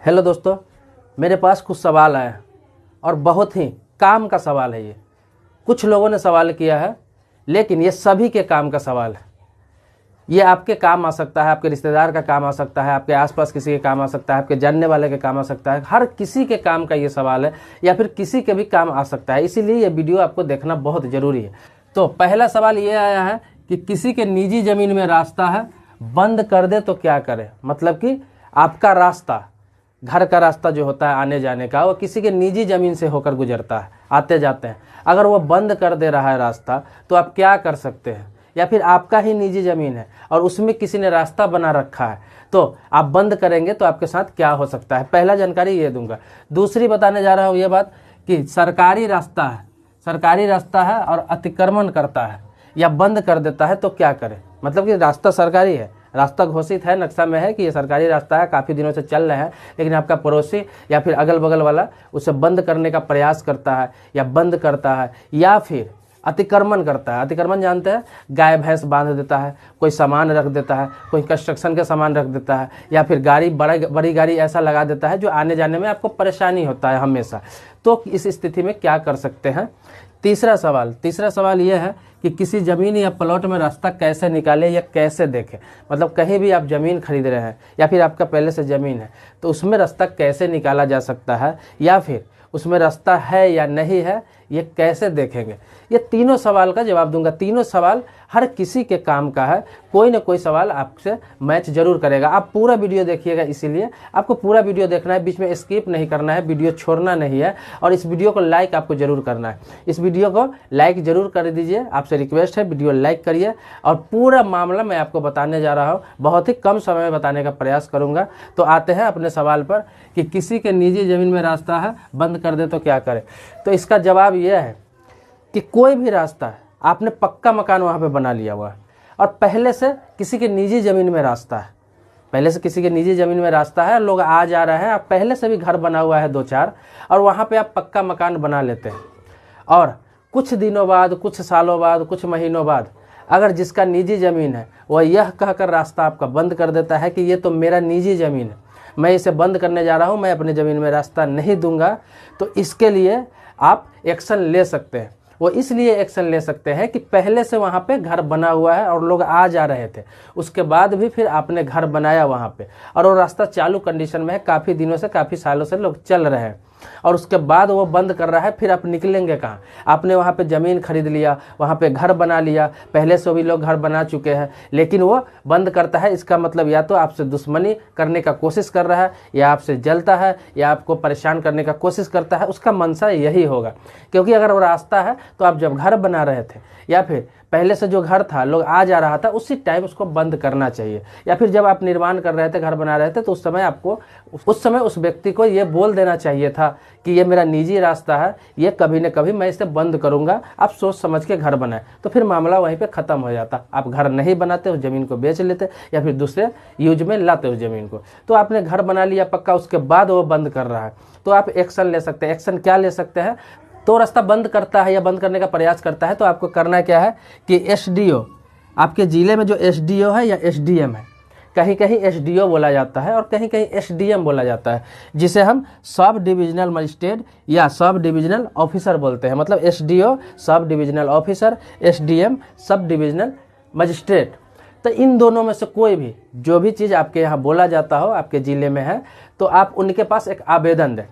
Hello दोस्तों, मेरे पास कुछ सवाल आए और बहुत ही काम का सवाल है। ये कुछ लोगों ने सवाल किया है, लेकिन ये सभी के काम का सवाल है। ये आपके काम आ सकता है, आपके रिश्तेदार का काम आ सकता है, आपके आसपास किसी के काम आ सकता है, आपके जानने वाले के काम आ सकता है। हर किसी के काम का ये सवाल है, या फिर किसी के भी काम आ सकता है। इसीलिए ये वीडियो आपको देखना बहुत ज़रूरी है। तो पहला सवाल ये आया है कि किसी के निजी ज़मीन में रास्ता है, बंद कर दे तो क्या करें। मतलब कि आपका रास्ता, घर का रास्ता जो होता है आने जाने का, वो किसी के निजी ज़मीन से होकर गुजरता है, आते जाते हैं। अगर वो बंद कर दे रहा है रास्ता, तो आप क्या कर सकते हैं। या फिर आपका ही निजी ज़मीन है और उसमें किसी ने रास्ता बना रखा है, तो आप बंद करेंगे तो आपके साथ क्या हो सकता है। पहला जानकारी ये दूंगा। दूसरी बताने जा रहा हूँ ये बात कि सरकारी रास्ता है और अतिक्रमण करता है या बंद कर देता है तो क्या करें। मतलब कि रास्ता सरकारी है, रास्ता घोषित है, नक्शा में है कि ये सरकारी रास्ता है, काफ़ी दिनों से चल रहे हैं, लेकिन आपका पड़ोसी या फिर अगल बगल वाला उसे बंद करने का प्रयास करता है या बंद करता है, या फिर अतिक्रमण करता है। अतिक्रमण जानते हैं, गाय भैंस बांध देता है, कोई सामान रख देता है, कोई कंस्ट्रक्शन के सामान रख देता है, या फिर गाड़ी बड़ी गाड़ी ऐसा लगा देता है जो आने जाने में आपको परेशानी होता है हमेशा। तो इस स्थिति में क्या कर सकते हैं। तीसरा सवाल यह है कि किसी ज़मीन या प्लॉट में रास्ता कैसे निकालें या कैसे देखें। मतलब कहीं भी आप ज़मीन खरीद रहे हैं या फिर आपका पहले से ज़मीन है, तो उसमें रास्ता कैसे निकाला जा सकता है, या फिर उसमें रास्ता है या नहीं है, ये कैसे देखेंगे। ये तीनों सवाल का जवाब दूंगा। तीनों सवाल हर किसी के काम का है, कोई ना कोई सवाल आपसे मैच जरूर करेगा। आप पूरा वीडियो देखिएगा, इसीलिए आपको पूरा वीडियो देखना है, बीच में स्किप नहीं करना है, वीडियो छोड़ना नहीं है, और इस वीडियो को लाइक आपको जरूर करना है। इस वीडियो को लाइक जरूर कर दीजिए, आपसे रिक्वेस्ट है, वीडियो लाइक करिए। और पूरा मामला मैं आपको बताने जा रहा हूँ, बहुत ही कम समय में बताने का प्रयास करूँगा। तो आते हैं अपने सवाल पर कि किसी के निजी ज़मीन में रास्ता है, बंद कर दे तो क्या करें। तो इसका जवाब यह है कि कोई भी रास्ता है, आपने पक्का मकान वहाँ पे बना लिया हुआ है और पहले से किसी के निजी ज़मीन में रास्ता है, लोग आ जा रहे हैं, आप पहले से भी घर बना हुआ है 2-4, और वहाँ पे आप पक्का मकान बना लेते हैं। और कुछ दिनों बाद, कुछ सालों बाद, कुछ महीनों बाद अगर जिसका निजी ज़मीन है वह यह कहकर रास्ता आपका बंद कर देता है कि ये तो मेरा निजी ज़मीन है, मैं इसे बंद करने जा रहा हूँ, मैं अपनी ज़मीन में रास्ता नहीं दूंगा, तो इसके लिए आप एक्शन ले सकते हैं। वो इसलिए एक्शन ले सकते हैं कि पहले से वहाँ पे घर बना हुआ है और लोग आ जा रहे थे, उसके बाद भी फिर आपने घर बनाया वहाँ पे, और वो रास्ता चालू कंडीशन में है, काफ़ी दिनों से, काफ़ी सालों से लोग चल रहे हैं, और उसके बाद वो बंद कर रहा है। फिर आप निकलेंगे कहाँ। आपने वहाँ पे ज़मीन खरीद लिया, वहाँ पे घर बना लिया, पहले से भी लोग घर बना चुके हैं, लेकिन वो बंद करता है। इसका मतलब या तो आपसे दुश्मनी करने का कोशिश कर रहा है, या आपसे जलता है, या आपको परेशान करने का कोशिश करता है। उसका मंशा यही होगा, क्योंकि अगर वो रास्ता है तो आप जब घर बना रहे थे या फिर पहले से जो घर था, लोग आ जा रहा था, उसी टाइम उसको बंद करना चाहिए। या फिर जब आप निर्माण कर रहे थे, घर बना रहे थे, तो उस समय उस व्यक्ति को ये बोल देना चाहिए था कि ये मेरा निजी रास्ता है, ये कभी न कभी मैं इसे बंद करूंगा। आप सोच समझ के घर बनाए, तो फिर मामला वहीं पे ख़त्म हो जाता। आप घर नहीं बनाते, उस ज़मीन को बेच लेते या फिर दूसरे यूज में लाते उस ज़मीन को। तो आपने घर बना लिया पक्का, उसके बाद वो बंद कर रहा है, तो आप एक्शन ले सकते हैं। एक्शन क्या ले सकते हैं। तो रास्ता बंद करता है या बंद करने का प्रयास करता है, तो आपको करना क्या है कि एसडीओ, आपके ज़िले में जो एसडीओ है या एसडीएम है, कहीं कहीं एसडीओ बोला जाता है और कहीं कहीं एसडीएम बोला जाता है, जिसे हम सब डिविजनल मजिस्ट्रेट या सब डिविजनल ऑफिसर बोलते हैं। मतलब SDO sub divisional officer, SDM sub divisional magistrate. तो इन दोनों में से कोई भी जो भी चीज़ आपके यहाँ बोला जाता हो, आपके ज़िले में है, तो आप उनके पास एक आवेदन दें।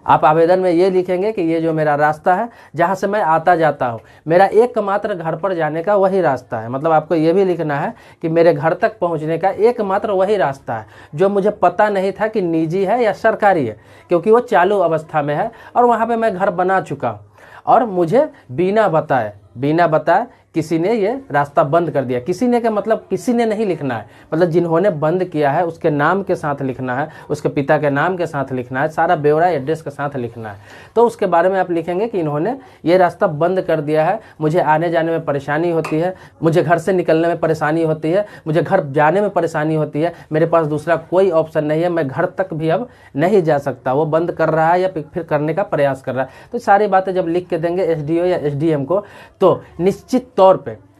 आप आवेदन में ये लिखेंगे कि ये जो मेरा रास्ता है, जहाँ से मैं आता जाता हूँ, मेरा एकमात्र घर पर जाने का वही रास्ता है। मतलब आपको ये भी लिखना है कि मेरे घर तक पहुँचने का एकमात्र वही रास्ता है, जो मुझे पता नहीं था कि निजी है या सरकारी है, क्योंकि वो चालू अवस्था में है और वहाँ पे मैं घर बना चुका हूँ, और मुझे बिना बताए किसी ने ये रास्ता बंद कर दिया। किसी ने का मतलब किसी ने नहीं लिखना है, मतलब जिन्होंने बंद किया है उसके नाम के साथ लिखना है, उसके पिता के नाम के साथ लिखना है, सारा ब्यौरा एड्रेस के साथ लिखना है। तो उसके बारे में आप लिखेंगे कि इन्होंने ये रास्ता बंद कर दिया है, मुझे आने जाने में परेशानी होती है, मुझे घर से निकलने में परेशानी होती है, मुझे घर जाने में परेशानी होती है, मेरे पास दूसरा कोई ऑप्शन नहीं है, मैं घर तक भी अब नहीं जा सकता, वो बंद कर रहा है या फिर करने का प्रयास कर रहा है। तो सारी बातें जब लिख के देंगे एसडीओ या एसडीएम को, तो निश्चित तौर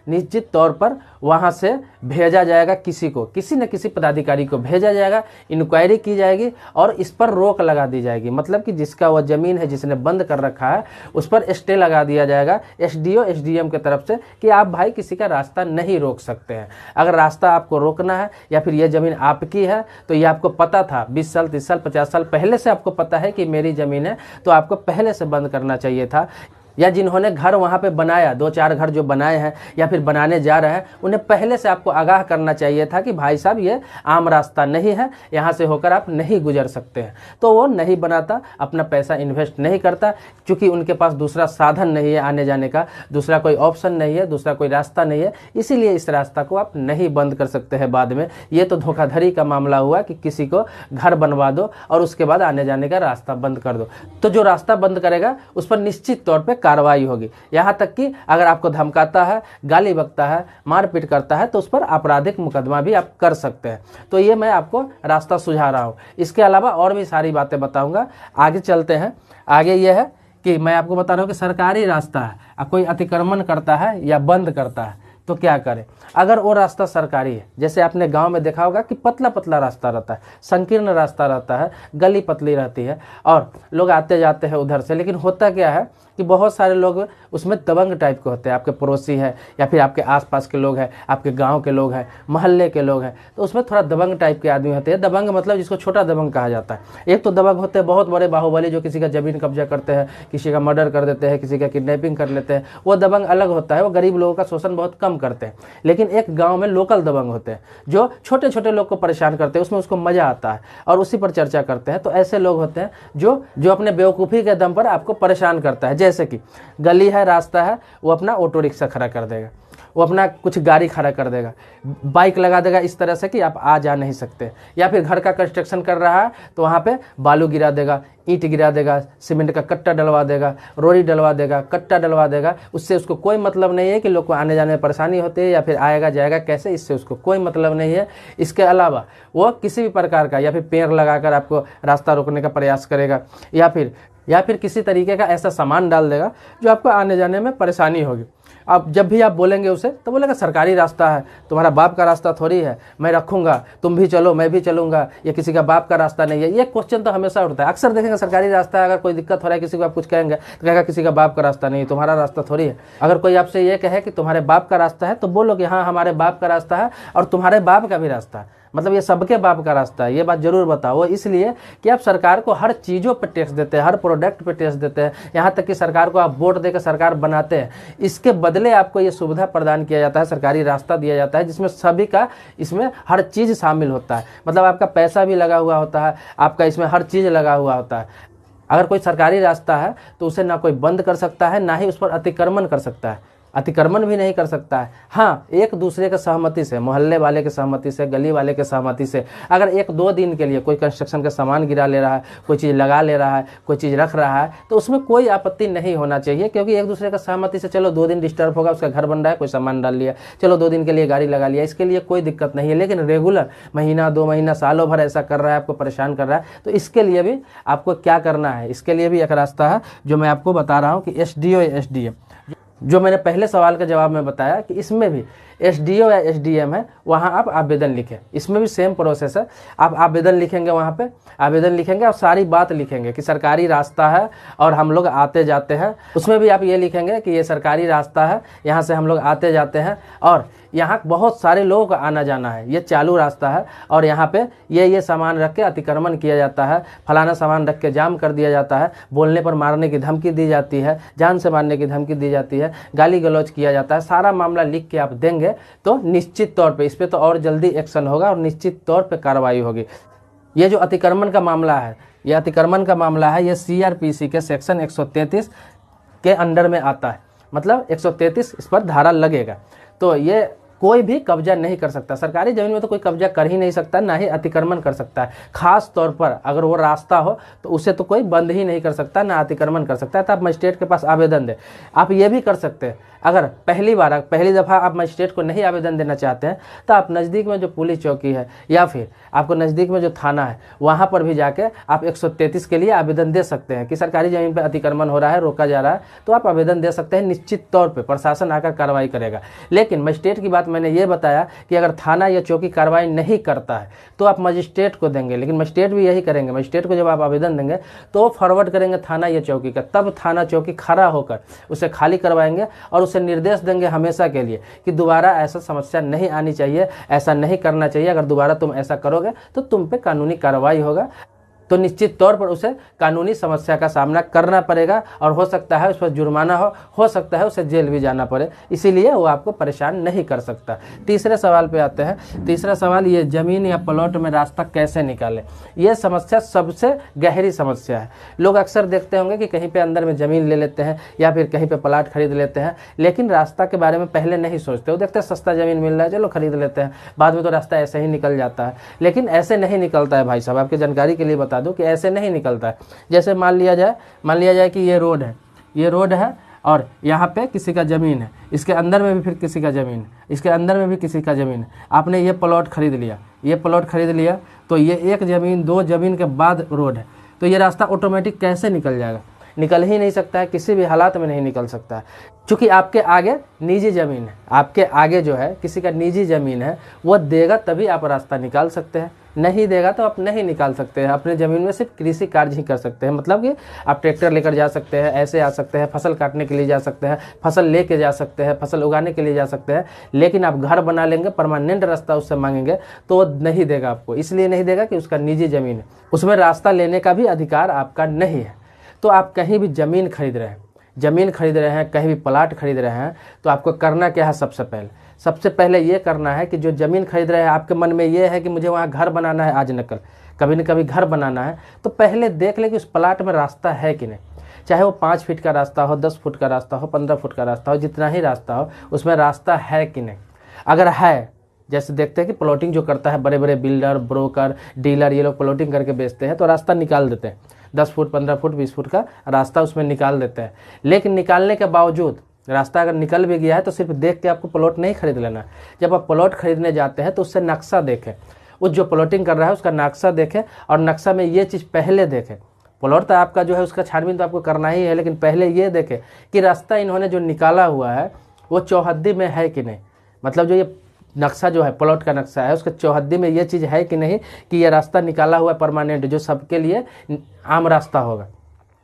निश्चित तौर पर वहाँ से भेजा जाएगा, किसी न किसी पदाधिकारी को भेजा जाएगा, इंक्वायरी की जाएगी और इस पर रोक लगा दी जाएगी। मतलब कि जिसका वह ज़मीन है, जिसने बंद कर रखा है, उस पर स्टे लगा दिया जाएगा एसडीओ एसडीएम की तरफ से कि आप भाई किसी का रास्ता नहीं रोक सकते हैं। अगर रास्ता आपको रोकना है या फिर ये ज़मीन आपकी है तो ये आपको पता था 20 साल 30 साल 50 साल पहले से आपको पता है कि मेरी ज़मीन है, तो आपको पहले से बंद करना चाहिए था। या जिन्होंने घर वहाँ पे बनाया, 2-4 घर जो बनाए हैं या फिर बनाने जा रहे हैं, उन्हें पहले से आपको आगाह करना चाहिए था कि भाई साहब ये आम रास्ता नहीं है, यहाँ से होकर आप नहीं गुजर सकते हैं। तो वो नहीं बनाता, अपना पैसा इन्वेस्ट नहीं करता, क्योंकि उनके पास दूसरा साधन नहीं है आने जाने का, दूसरा कोई ऑप्शन नहीं है, दूसरा कोई रास्ता नहीं है, इसीलिए इस रास्ता को आप नहीं बंद कर सकते हैं बाद में। ये तो धोखाधड़ी का मामला हुआ कि किसी को घर बनवा दो और उसके बाद आने जाने का रास्ता बंद कर दो। तो जो रास्ता बंद करेगा उस पर निश्चित तौर पर कार्रवाई होगी। यहाँ तक कि अगर आपको धमकाता है, गाली बकता है, मारपीट करता है तो उस पर आपराधिक मुकदमा भी आप कर सकते हैं। तो ये मैं आपको रास्ता सुझा रहा हूँ। इसके अलावा और भी सारी बातें बताऊंगा। आगे चलते हैं। आगे ये है कि मैं आपको बता रहा हूँ कि सरकारी रास्ता है, अब कोई अतिक्रमण करता है या बंद करता है तो क्या करें। अगर वो रास्ता सरकारी है, जैसे आपने गांव में देखा होगा कि पतला पतला रास्ता रहता है, संकीर्ण रास्ता रहता है, गली पतली रहती है और लोग आते जाते हैं उधर से, लेकिन होता क्या है कि बहुत सारे लोग उसमें दबंग टाइप के होते हैं। आपके पड़ोसी है या फिर आपके आसपास के लोग हैं, आपके गांव के लोग हैं, मोहल्ले के लोग हैं, तो उसमें थोड़ा दबंग टाइप के आदमी होते हैं। दबंग मतलब जिसको छोटा दबंग कहा जाता है। एक तो दबंग होते हैं बहुत बड़े बाहुबली, जो किसी का ज़मीन कब्जा करते हैं, किसी का मर्डर कर देते हैं, किसी का किडनैपिंग कर लेते हैं। वो दबंग अलग होता है, वो गरीब लोगों का शोषण बहुत कम करते हैं। लेकिन एक गाँव में लोकल दबंग होते हैं जो छोटे छोटे लोग को परेशान करते हैं, उसमें उसको मज़ा आता है और उसी पर चर्चा करते हैं। तो ऐसे लोग होते हैं जो अपने बेवकूफ़ी के दम पर आपको परेशान करता है। जैसे कि गली है, रास्ता है, वो अपना ऑटो रिक्शा खड़ा कर देगा, वो अपना कुछ गाड़ी खड़ा कर देगा, बाइक लगा देगा इस तरह से कि आप आ जा नहीं सकते। या फिर घर का कंस्ट्रक्शन कर रहा है तो वहाँ पे बालू गिरा देगा, ईंट गिरा देगा, सीमेंट का कट्टा डलवा देगा, रोड़ी डलवा देगा, कट्टा डलवा देगा। उससे उसको कोई मतलब नहीं है कि लोग को आने जाने में परेशानी होती है या फिर आएगा जाएगा कैसे, इससे उसको कोई मतलब नहीं है। इसके अलावा वो किसी भी प्रकार का या फिर पेड़ लगाकर आपको रास्ता रोकने का प्रयास करेगा या फिर किसी तरीके का ऐसा सामान डाल देगा जो आपको आने जाने में परेशानी होगी। अब जब भी आप बोलेंगे उसे तो बोलेगा सरकारी रास्ता है, तुम्हारा बाप का रास्ता थोड़ी है, मैं रखूंगा, तुम भी चलो मैं भी चलूंगा, ये किसी का बाप का रास्ता नहीं है। ये क्वेश्चन तो हमेशा उठता है। अक्सर देखेंगे सरकारी रास्ता है, अगर कोई दिक्कत हो रहा है किसी को आप कुछ कहेंगे तो कहेगा किसी का बाप का रास्ता नहीं है, तुम्हारा रास्ता थोड़ी है। अगर कोई आपसे ये कहे कि तुम्हारे बाप का रास्ता है तो बोलो कि हाँ हमारे बाप का रास्ता है और तुम्हारे बाप का भी रास्ता है, मतलब ये सबके बाप का रास्ता है। ये बात जरूर बताओ। इसलिए कि आप सरकार को हर चीज़ों पर टैक्स देते हैं, हर प्रोडक्ट पे टैक्स देते हैं, यहाँ तक कि सरकार को आप वोट देकर सरकार बनाते हैं। इसके बदले आपको ये सुविधा प्रदान किया जाता है, सरकारी रास्ता दिया जाता है जिसमें सभी का, इसमें हर चीज़ शामिल होता है। मतलब आपका पैसा भी लगा हुआ होता है, आपका इसमें हर चीज़ लगा हुआ होता है। अगर कोई सरकारी रास्ता है तो उसे ना कोई बंद कर सकता है, ना ही उस पर अतिक्रमण कर सकता है, अतिक्रमण भी नहीं कर सकता है। हाँ, एक दूसरे के सहमति से, मोहल्ले वाले के सहमति से, गली वाले के सहमति से, अगर 1-2 दिन के लिए कोई कंस्ट्रक्शन का सामान गिरा ले रहा है, कोई चीज़ लगा ले रहा है, कोई चीज़ रख रहा है, तो उसमें कोई आपत्ति नहीं होना चाहिए। क्योंकि एक दूसरे का सहमति से चलो 2 दिन डिस्टर्ब होगा, उसका घर बन रहा है, कोई सामान डाल लिया, चलो 2 दिन के लिए गाड़ी लगा लिया, इसके लिए कोई दिक्कत नहीं है। लेकिन रेगुलर महीना 2 महीना सालों भर ऐसा कर रहा है, आपको परेशान कर रहा है, तो इसके लिए भी आपको क्या करना है, इसके लिए भी एक रास्ता है जो मैं आपको बता रहा हूँ कि एसडीओ या एसडीएम, जो मैंने पहले सवाल के जवाब में बताया कि इसमें भी एसडीओ या एसडीएम है, वहाँ आप आवेदन लिखें। इसमें भी सेम प्रोसेस है। आप आवेदन लिखेंगे, वहाँ पे आवेदन लिखेंगे और सारी बात लिखेंगे कि सरकारी रास्ता है और हम लोग आते जाते हैं। उसमें भी आप ये लिखेंगे कि ये सरकारी रास्ता है, यहाँ से हम लोग आते जाते हैं और यहाँ बहुत सारे लोगों का आना जाना है, ये चालू रास्ता है और यहाँ पे ये सामान रख के अतिक्रमण किया जाता है, फलाना सामान रख के जाम कर दिया जाता है, बोलने पर मारने की धमकी दी जाती है, जान से मारने की धमकी दी जाती है, गाली गलौज किया जाता है। सारा मामला लिख के आप देंगे तो निश्चित तौर पे इस पर तो और जल्दी एक्शन होगा और निश्चित तौर पे कार्रवाई होगी। ये जो अतिक्रमण का मामला है, ये अतिक्रमण का मामला है, ये सीआरपीसी के सेक्शन 133 के अंडर में आता है। मतलब 133 इस पर धारा लगेगा। तो ये कोई भी कब्जा नहीं कर सकता। सरकारी जमीन में तो कोई कब्जा कर ही नहीं सकता, ना ही अतिक्रमण कर सकता है। खास तौर पर अगर वो रास्ता हो तो उसे तो कोई बंद ही नहीं कर सकता, ना अतिक्रमण कर सकता है। तो आप मजिस्ट्रेट के पास आवेदन दें। आप ये भी कर सकते हैं, अगर पहली दफ़ा आप मजिस्ट्रेट को नहीं आवेदन देना चाहते हैं तो आप नज़दीक में जो पुलिस चौकी है या फिर आपको नज़दीक में जो थाना है वहाँ पर भी जाके आप 133 के लिए आवेदन दे सकते हैं कि सरकारी ज़मीन पर अतिक्रमण हो रहा है, रोका जा रहा है। तो आप आवेदन दे सकते हैं, निश्चित तौर पर प्रशासन आकर कार्रवाई करेगा। लेकिन मजिस्ट्रेट की बात मैंने ये बताया कि अगर थाना या चौकी कार्रवाई नहीं करता है तो आप मजिस्ट्रेट को देंगे, लेकिन मजिस्ट्रेट भी यही करेंगे। मजिस्ट्रेट को जब आप आवेदन देंगे तो वो फॉरवर्ड करेंगे थाना या चौकी का, तब थाना चौकी खड़ा होकर उसे खाली करवाएंगे और उसे निर्देश देंगे हमेशा के लिए कि दोबारा ऐसा समस्या नहीं आनी चाहिए, ऐसा नहीं करना चाहिए। अगर दोबारा तुम ऐसा करोगे तो तुम पे कानूनी कार्रवाई होगा। तो निश्चित तौर पर उसे कानूनी समस्या का सामना करना पड़ेगा और हो सकता है उस पर जुर्माना हो सकता है उसे जेल भी जाना पड़े। इसीलिए वो आपको परेशान नहीं कर सकता। तीसरे सवाल पे आते हैं। तीसरा सवाल, ये ज़मीन या प्लॉट में रास्ता कैसे निकालें। ये समस्या सबसे गहरी समस्या है। लोग अक्सर देखते होंगे कि कहीं पे अंदर में ज़मीन ले लेते हैं या फिर कहीं पे प्लाट खरीद लेते हैं, लेकिन रास्ता के बारे में पहले नहीं सोचते। वो देखते हैं सस्ता ज़मीन मिल रहा है, चलो खरीद लेते हैं, बाद में तो रास्ता ऐसे ही निकल जाता है। लेकिन ऐसे नहीं निकलता है भाई साहब, आपकी जानकारी के लिए बता दूं कि ऐसे नहीं निकलता है। जैसे मान लिया जाए कि ये रोड है और यहाँ पे किसी का ज़मीन है, इसके अंदर में भी फिर किसी का ज़मीन है, इसके अंदर में भी किसी का ज़मीन है। आपने ये प्लॉट खरीद लिया, तो ये एक ज़मीन, दो ज़मीन के बाद रोड है, तो ये रास्ता ऑटोमेटिक कैसे निकल जाएगा? निकल ही नहीं सकता है, किसी भी हालात में नहीं निकल सकता है, क्योंकि आपके आगे निजी ज़मीन है। आपके आगे जो है किसी का निजी ज़मीन है, वो देगा तभी आप रास्ता निकाल सकते हैं, नहीं देगा तो आप नहीं निकाल सकते हैं। अपने ज़मीन में सिर्फ कृषि कार्य ही कर सकते हैं, मतलब कि आप ट्रैक्टर लेकर जा सकते हैं, ऐसे आ सकते हैं, फसल काटने के लिए जा सकते हैं, फसल लेके जा सकते हैं, फसल उगाने के लिए जा सकते हैं। लेकिन आप घर बना लेंगे, परमानेंट रास्ता उससे मांगेंगे तो वो नहीं देगा आपको। इसलिए नहीं देगा कि उसका निजी ज़मीन है, उसमें रास्ता लेने का भी अधिकार आपका नहीं है। तो आप कहीं भी ज़मीन खरीद रहे हैं, कहीं भी प्लाट खरीद रहे हैं, तो आपको करना क्या है? सबसे पहले ये करना है कि जो ज़मीन खरीद रहे हैं, आपके मन में ये है कि मुझे वहाँ घर बनाना है, आज न कभी घर बनाना है, तो पहले देख ले कि उस प्लाट में रास्ता है कि नहीं। चाहे वो 5 फीट का रास्ता हो, 10 फुट का रास्ता हो, 15 फुट का रास्ता हो, जितना ही रास्ता हो, उसमें रास्ता है कि नहीं। अगर है, जैसे देखते हैं कि प्लॉटिंग जो करता है, बड़े बड़े बिल्डर, ब्रोकर, डीलर, ये लोग प्लॉटिंग करके बेचते हैं, तो रास्ता निकाल देते हैं, 10 फुट, 15 फुट, 20 फुट का रास्ता उसमें निकाल देते हैं। लेकिन निकालने के बावजूद रास्ता अगर निकल भी गया है तो सिर्फ देख के आपको प्लॉट नहीं खरीद लेना। जब आप प्लॉट खरीदने जाते हैं तो उससे नक्शा देखें, उस जो प्लॉटिंग कर रहा है उसका नक्शा देखें, और नक्शा में ये चीज़ पहले देखें। प्लॉट तो आपका जो है उसका छानबीन तो आपको करना ही है, लेकिन पहले ये देखें कि रास्ता इन्होंने जो निकाला हुआ है वो चौहद्दी में है कि नहीं। मतलब जो ये नक्शा जो है, प्लॉट का नक्शा है, उसके चौहद्दी में ये चीज़ है कि नहीं कि ये रास्ता निकाला हुआ परमानेंट, जो सबके लिए आम रास्ता होगा।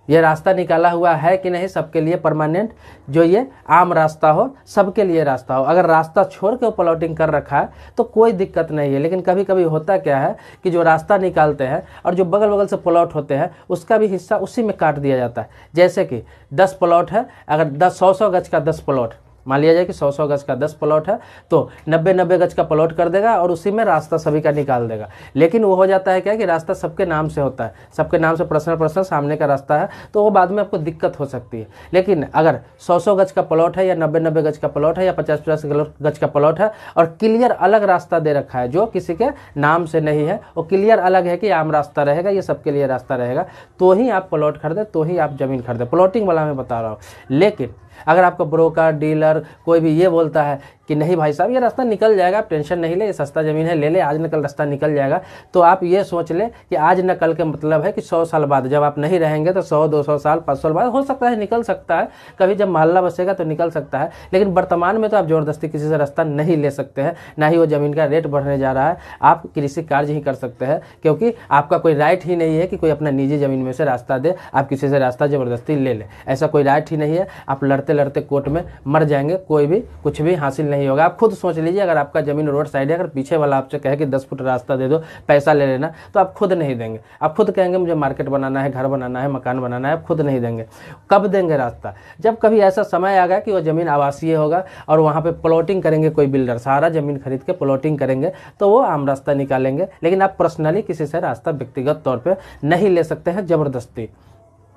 ये रास्ता निकाला हुआ है कि नहीं सबके लिए परमानेंट, जो ये आम रास्ता हो, सबके लिए रास्ता हो। अगर रास्ता छोड़ के वो प्लॉटिंग कर रखा है तो कोई दिक्कत नहीं है। लेकिन कभी कभी होता क्या है कि जो रास्ता निकालते हैं और जो बगल बगल से प्लॉट होते हैं उसका भी हिस्सा उसी में काट दिया जाता है। जैसे कि 10 प्लॉट है, अगर 100 गज का 10 प्लॉट, मान लिया जाए कि 100 गज का 10 प्लॉट है, तो 90 गज का प्लॉट कर देगा और उसी में रास्ता सभी का निकाल देगा। लेकिन वो हो जाता है क्या कि रास्ता सबके नाम से होता है, सबके नाम से पर्सनल सामने का रास्ता है, तो वो बाद में आपको दिक्कत हो सकती है। लेकिन अगर 100 गज का प्लॉट है या 90 गज का प्लॉट है या 50 गज का प्लॉट है और क्लियर अलग रास्ता दे रखा है जो किसी के नाम से नहीं है, वो क्लियर अलग है कि आम रास्ता रहेगा, ये सबके लिए रास्ता रहेगा, तो ही आप प्लॉट खरीदें, तो ही आप ज़मीन खरीदें। प्लॉटिंग वाला मैं बता रहा हूँ। लेकिन अगर आपका ब्रोकर, डीलर कोई भी ये बोलता है कि नहीं भाई साहब ये रास्ता निकल जाएगा, आप टेंशन नहीं ले, ये सस्ता ज़मीन है, ले ले, आज न कल रास्ता निकल जाएगा, तो आप ये सोच ले कि आज न कल के मतलब है कि 100 साल बाद जब आप नहीं रहेंगे तो 100, 200 साल, 500 साल बाद हो सकता है निकल सकता है, कभी जब मोहल्ला बसेगा तो निकल सकता है। लेकिन वर्तमान में तो आप ज़बरदस्ती किसी से रास्ता नहीं ले सकते हैं, ना ही वो ज़मीन का रेट बढ़ने जा रहा है। आप कृषि कार्य ही कर सकते हैं, क्योंकि आपका कोई राइट ही नहीं है कि कोई अपना निजी ज़मीन में से रास्ता दे, आप किसी से रास्ता ज़बरदस्ती ले लें, ऐसा कोई राइट ही नहीं है। आप लड़ते लड़ते कोर्ट में मर जाएंगे, कोई भी कुछ भी हासिल नहीं होगा। आप खुद सोच लीजिए, अगर आपका ज़मीन रोड साइड है, अगर पीछे वाला आपसे कहे कि 10 फुट रास्ता दे दो, पैसा ले लेना, तो आप खुद नहीं देंगे। आप खुद कहेंगे मुझे मार्केट बनाना है, घर बनाना है, मकान बनाना है, आप खुद नहीं देंगे। कब देंगे रास्ता? जब कभी ऐसा समय आ गया कि वो ज़मीन आवासीय होगा और वहाँ पे प्लॉटिंग करेंगे कोई बिल्डर, सारा ज़मीन खरीद के प्लॉटिंग करेंगे, तो वो आम रास्ता निकालेंगे। लेकिन आप पर्सनली किसी से रास्ता व्यक्तिगत तौर पर नहीं ले सकते हैं ज़बरदस्ती।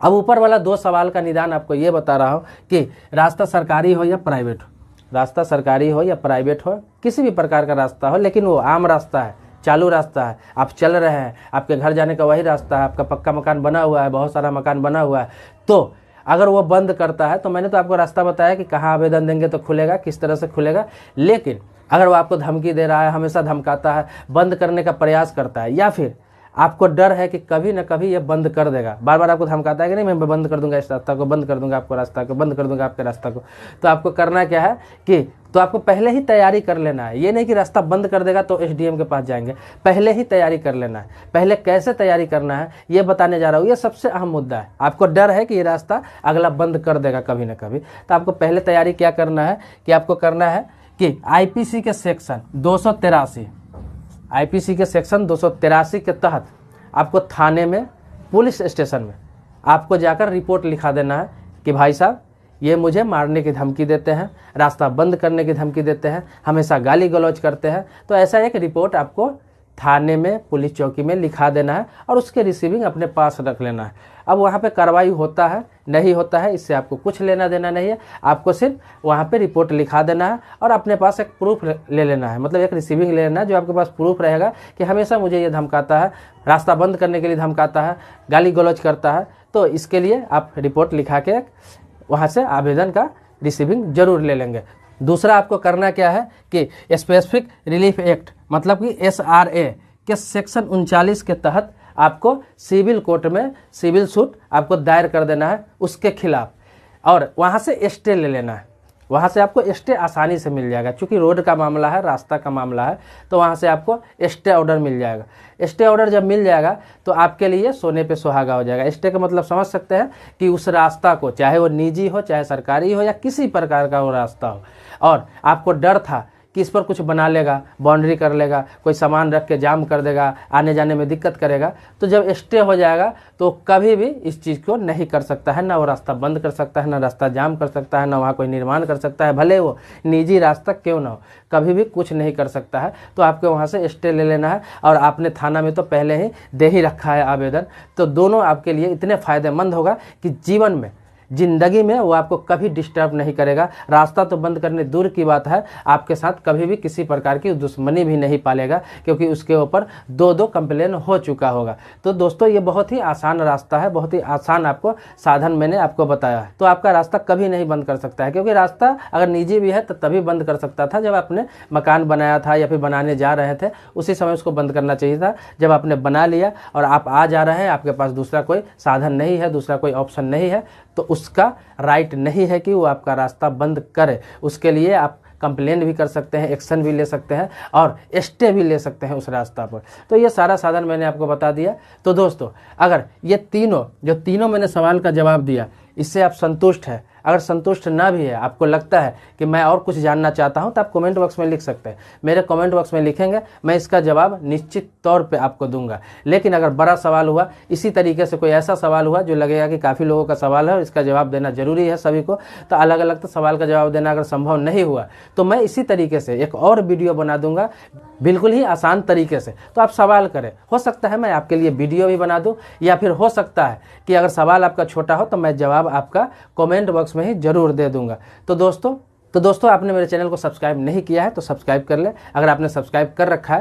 अब ऊपर वाला 2 सवाल का निदान आपको ये बता रहा हूँ कि रास्ता सरकारी हो या प्राइवेट हो, रास्ता सरकारी हो या प्राइवेट हो, किसी भी प्रकार का रास्ता हो, लेकिन वो आम रास्ता है, चालू रास्ता है, आप चल रहे हैं, आपके घर जाने का वही रास्ता है, आपका पक्का मकान बना हुआ है, बहुत सारा मकान बना हुआ है, तो अगर वो बंद करता है, तो मैंने तो आपको रास्ता बताया कि कहाँ आवेदन देंगे तो खुलेगा, किस तरह से खुलेगा। लेकिन अगर वो आपको धमकी दे रहा है, हमेशा धमकाता है, बंद करने का प्रयास करता है, या फिर आपको डर है कि कभी ना कभी ये बंद कर देगा, बार बार आपको धमकाता है कि नहीं मैं बंद कर दूंगा इस रास्ता को, बंद कर दूंगा आपको रास्ता को, बंद कर दूंगा आपके रास्ता को, तो आपको करना क्या है कि तो आपको पहले ही तैयारी कर लेना है। ये नहीं कि रास्ता बंद कर देगा तो एसडीएम के पास जाएंगे, पहले ही तैयारी कर लेना है। पहले कैसे तैयारी करना है ये बताने जा रहा हूँ, ये सबसे अहम मुद्दा है। आपको डर है कि ये रास्ता अगला बंद कर देगा कभी ना कभी, तो आपको पहले तैयारी क्या करना है कि आपको करना है कि आईपीसी के सेक्शन 283 आईपीसी के सेक्शन 283 के तहत आपको थाने में, पुलिस स्टेशन में आपको जाकर रिपोर्ट लिखा देना है कि भाई साहब ये मुझे मारने की धमकी देते हैं, रास्ता बंद करने की धमकी देते हैं, हमेशा गाली गलौज करते हैं। तो ऐसा एक रिपोर्ट आपको थाने में, पुलिस चौकी में लिखा देना है और उसके रिसीविंग अपने पास रख लेना है। अब वहाँ पे कार्रवाई होता है नहीं होता है इससे आपको कुछ लेना देना नहीं है, आपको सिर्फ वहाँ पे रिपोर्ट लिखा देना है और अपने पास एक प्रूफ ले लेना है, मतलब एक रिसीविंग ले लेना है जो आपके पास प्रूफ रहेगा कि हमेशा मुझे ये धमकाता है, रास्ता बंद करने के लिए धमकाता है, गाली गलौज करता है। तो इसके लिए आप रिपोर्ट लिखा के वहाँ से आवेदन का रिसीविंग जरूर ले लेंगे। दूसरा आपको करना क्या है कि स्पेसिफिक रिलीफ एक्ट मतलब कि SRA के सेक्शन 39 के तहत आपको सिविल कोर्ट में सिविल सूट आपको दायर कर देना है उसके खिलाफ, और वहाँ से स्टे ले लेना है। वहाँ से आपको स्टे आसानी से मिल जाएगा, क्योंकि रोड का मामला है, रास्ता का मामला है, तो वहाँ से आपको स्टे ऑर्डर मिल जाएगा। स्टे ऑर्डर जब मिल जाएगा तो आपके लिए सोने पे सुहागा हो जाएगा। स्टे का मतलब समझ सकते हैं कि उस रास्ता को, चाहे वो निजी हो, चाहे सरकारी हो, या किसी प्रकार का वो रास्ता हो, और आपको डर था कि इस पर कुछ बना लेगा, बाउंड्री कर लेगा, कोई सामान रख के जाम कर देगा, आने जाने में दिक्कत करेगा, तो जब स्टे हो जाएगा तो कभी भी इस चीज़ को नहीं कर सकता है, ना वो रास्ता बंद कर सकता है, ना रास्ता जाम कर सकता है, ना वहाँ कोई निर्माण कर सकता है, भले वो निजी रास्ता क्यों ना हो, कभी भी कुछ नहीं कर सकता है। तो आपको वहाँ से स्टे ले लेना है, और आपने थाना में तो पहले ही दे ही रखा है आवेदन, तो दोनों आपके लिए इतने फ़ायदेमंद होगा कि जीवन में, जिंदगी में वो आपको कभी डिस्टर्ब नहीं करेगा। रास्ता तो बंद करने दूर की बात है, आपके साथ कभी भी किसी प्रकार की दुश्मनी भी नहीं पालेगा, क्योंकि उसके ऊपर 2 कंप्लेन हो चुका होगा। तो दोस्तों ये बहुत ही आसान रास्ता है, बहुत ही आसान आपको साधन मैंने आपको बताया है। तो आपका रास्ता कभी नहीं बंद कर सकता है, क्योंकि रास्ता अगर निजी भी है तो तभी बंद कर सकता था जब आपने मकान बनाया था या फिर बनाने जा रहे थे, उसी समय उसको बंद करना चाहिए था। जब आपने बना लिया और आप आ जा रहे हैं, आपके पास दूसरा कोई साधन नहीं है, दूसरा कोई ऑप्शन नहीं है, तो उसका राइट नहीं है कि वो आपका रास्ता बंद करे। उसके लिए आप कंप्लेन भी कर सकते हैं, एक्शन भी ले सकते हैं, और स्टे भी ले सकते हैं उस रास्ता पर। तो ये सारा साधन मैंने आपको बता दिया। तो दोस्तों अगर ये तीनों मैंने सवाल का जवाब दिया, इससे आप संतुष्ट हैं, अगर संतुष्ट ना भी है, आपको लगता है कि मैं और कुछ जानना चाहता हूं, तो आप कमेंट बॉक्स में लिख सकते हैं। मेरे कमेंट बॉक्स में लिखेंगे, मैं इसका जवाब निश्चित तौर पे आपको दूंगा। लेकिन अगर बड़ा सवाल हुआ, इसी तरीके से कोई ऐसा सवाल हुआ जो लगेगा कि काफ़ी लोगों का सवाल है और इसका जवाब देना जरूरी है सभी को, तो अलग अलग तो सवाल का जवाब देना अगर संभव नहीं हुआ, तो मैं इसी तरीके से एक और वीडियो बना दूंगा, बिल्कुल ही आसान तरीके से। तो आप सवाल करें, हो सकता है मैं आपके लिए वीडियो भी बना दूं, या फिर हो सकता है कि अगर सवाल आपका छोटा हो तो मैं जवाब आपका कमेंट बॉक्स में ही जरूर दे दूंगा। तो दोस्तों आपने मेरे चैनल को सब्सक्राइब नहीं किया है तो सब्सक्राइब कर ले। अगर आपने सब्सक्राइब कर रखा है